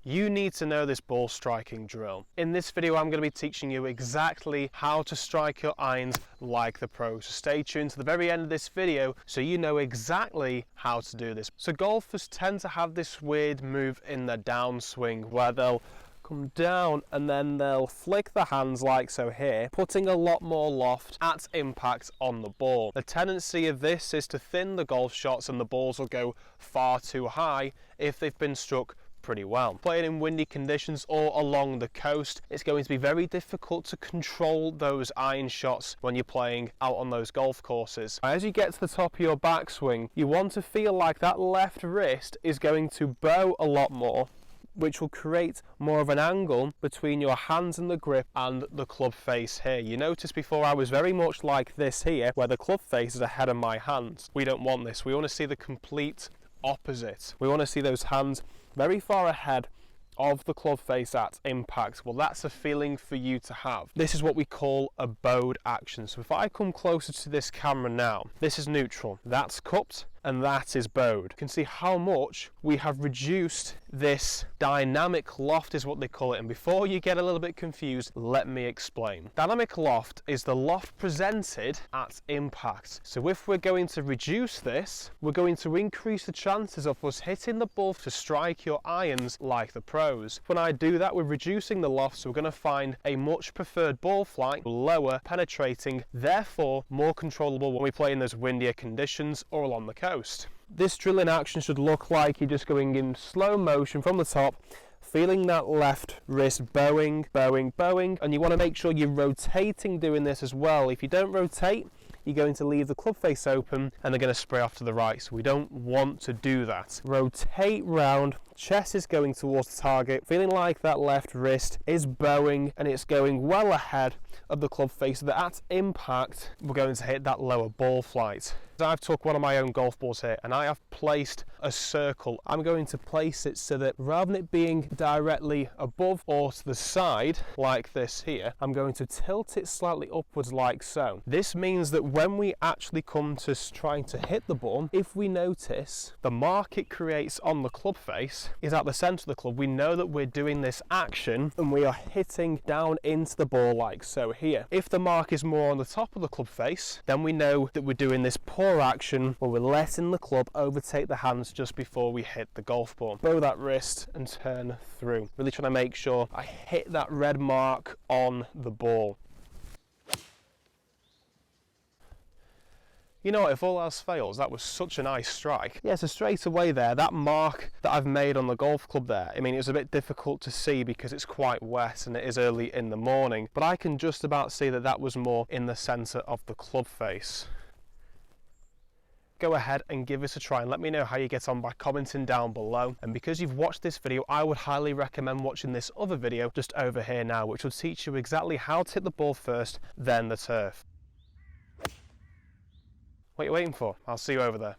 You need to know this ball striking drill. In this video I'm going to be teaching you exactly how to strike your irons like the pros. So stay tuned to the very end of this video so you know exactly how to do this. So golfers tend to have this weird move in their downswing where they'll come down and then they'll flick the hands like so here, putting a lot more loft at impact on the ball. The tendency of this is to thin the golf shots and the balls will go far too high if they've been struck pretty well. Playing in windy conditions or along the coast, it's going to be very difficult to control those iron shots when you're playing out on those golf courses. As you get to the top of your backswing, you want to feel like that left wrist is going to bow a lot more, which will create more of an angle between your hands and the grip and the club face here. You notice before I was very much like this here, where the club face is ahead of my hands. We don't want this. We want to see the complete opposite. We want to see those hands very far ahead of the club face at impact. Well, that's a feeling for you to have. This is what we call a bowed action. So if I come closer to this camera now, this is neutral, that's cupped, and that is bowed. You can see how much we have reduced this dynamic loft is what they call it. And before you get a little bit confused, let me explain. Dynamic loft is the loft presented at impact. So if we're going to reduce this, we're going to increase the chances of us hitting the ball to strike your irons like the pros. When I do that, we're reducing the loft, so we're going to find a much preferred ball flight, lower, penetrating, therefore more controllable when we play in those windier conditions or along the coast. This drill in action should look like you're just going in slow motion from the top, feeling that left wrist bowing, bowing, bowing, and you want to make sure you're rotating doing this as well. If you don't rotate, you're going to leave the club face open and they're going to spray off to the right, so we don't want to do that. Rotate round, chest is going towards the target, feeling like that left wrist is bowing and it's going well ahead of the club face so that at impact we're going to hit that lower ball flight. I've took one of my own golf balls here and I have placed a circle. I'm going to place it so that rather than it being directly above or to the side like this here, I'm going to tilt it slightly upwards like so. This means that when we actually come to trying to hit the ball, if we notice the mark it creates on the club face is at the center of the club, we know that we're doing this action and we are hitting down into the ball like so here. If the mark is more on the top of the club face, then we know that we're doing this pour action where we're letting the club overtake the hands just before we hit the golf ball. Bow that wrist and turn through. Really trying to make sure I hit that red mark on the ball. You know what, if all else fails, that was such a nice strike. Yeah, so straight away there, that mark that I've made on the golf club there, I mean, it was a bit difficult to see because it's quite wet and it is early in the morning, but I can just about see that that was more in the centre of the club face. Go ahead and give this a try and let me know how you get on by commenting down below. And because you've watched this video, I would highly recommend watching this other video just over here now, which will teach you exactly how to hit the ball first, then the turf. What are you waiting for? I'll see you over there.